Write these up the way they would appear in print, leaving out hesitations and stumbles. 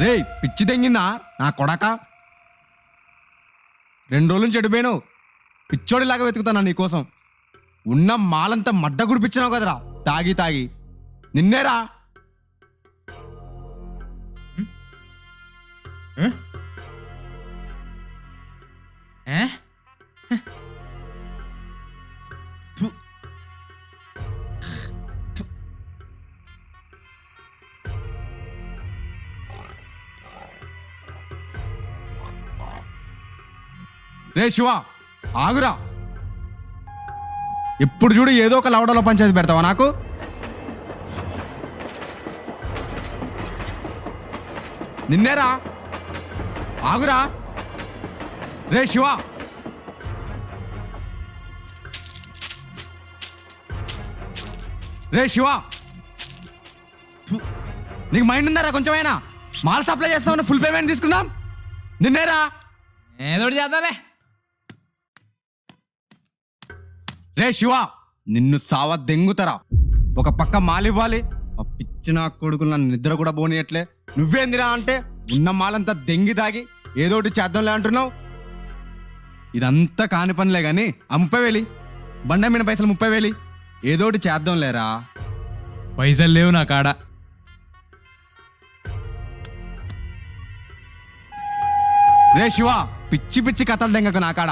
రే పిచ్చి తెంగిందా నా కొడక. 2 రోజుల నుంచి చెడిపోయాను. పిచ్చోడిలాగా వెతుకుతానా నీకోసం. ఉన్న మాలంతా మడ్డ గుడిపించినావు కదరా తాగి తాగి. నిన్నేరా. రే శివ ఆగురా. ఎప్పుడు చూడు ఏదో ఒక లవడలో పంచాయతీ పెడతావా నాకు. నిన్నేరా. ఆగురా. రే శివ. రే శివ నీకు మైండ్ ఉందారా కొంచెమైనా. మాల్ సప్లై చేస్తామని ఫుల్ పేమెంట్ తీసుకుందాం. నిన్నేరా. ఏదో చేద్దాలే. రే శివ నిన్ను సావ దెంగుతారా. ఒక పక్క మాలివ్వాలి, ఆ పిచ్చిన కొడుకులు నన్ను నిద్ర కూడా పోనీయట్లే. నువ్వేందిరా అంటే ఉన్న మాలంతా దెంగి తాగి ఏదోటి చేద్దాంలే అంటున్నావు. ఇదంతా కాని పనిలే గాని 30,000 బండ మీద పైసలు 30,000 ఏదోటి చేద్దాం లేరా. పైసలు లేవు నా కాడ. రే శివ పిచ్చి పిచ్చి కథలు దెంగకు నా కాడ.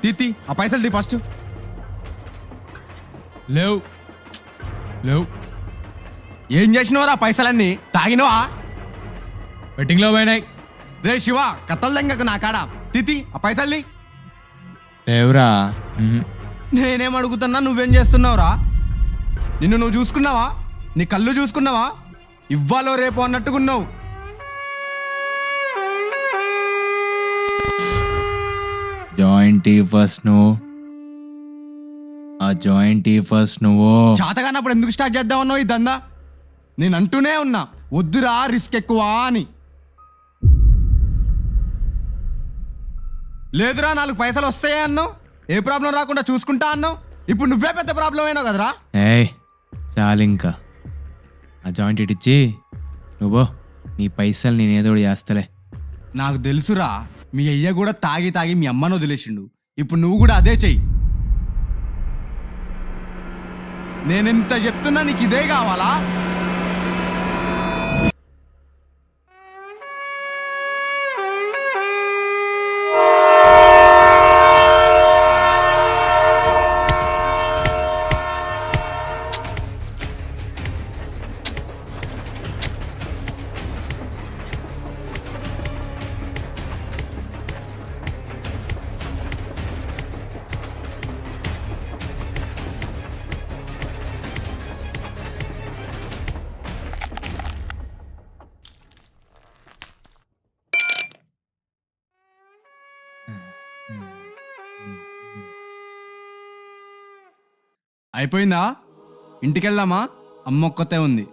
తీతి ఆ పైసలు తీ ఫస్ట్. లేవు లేవు. ఏం చేసినవరా పైసలన్నీ? తాగినవా? బెట్టింగ్లో పోయినాయి. రే శివ కథలు దెంగకు నా కాడ. తీతి ఆ పైసలు. లేవురా. నేనేం అడుగుతున్నా నువ్వేం చేస్తున్నావురా? నిన్ను నువ్వు చూసుకున్నావా? నీ కళ్ళు చూసుకున్నావా? ఇవ్వాలో రేపు అన్నట్టుకున్నావు. జాయింట్ ఫస్ట్ నువ్వు. ఆ జాయింట్ ఫస్ట్ నువ్వు. చేతగానప్పుడు ఎందుకు స్టార్ట్ చేద్దామన్నావు ఈ దందా? నేను అంటూనే ఉన్నా వద్దురా రిస్క్ ఎక్కువ అని. లేదురా 4 పైసలు వస్తాయే అన్నావు. ఏ ప్రాబ్లం రాకుండా చూసుకుంటా అన్నావు. ఇప్పుడు నువ్వే పెద్ద ప్రాబ్లం అయినావు కదరా. ఏయ్ చాలు ఇంకా. ఆ జాయింట్ ఇచ్చి నువ్వు నీ పైసలు నేనేదో చేస్తలే. నాకు తెలుసురా మీ అయ్య కూడా తాగి తాగి మీ అమ్మను వదిలేసిండు. ఇప్పుడు నువ్వు కూడా అదే చెయ్యి. నేనెంత చెప్తున్నా నీకు ఇదే కావాలా? అయిపోయిందా? ఇంటికెళ్దామా? అమ్మ ఒక్కతే ఉంది.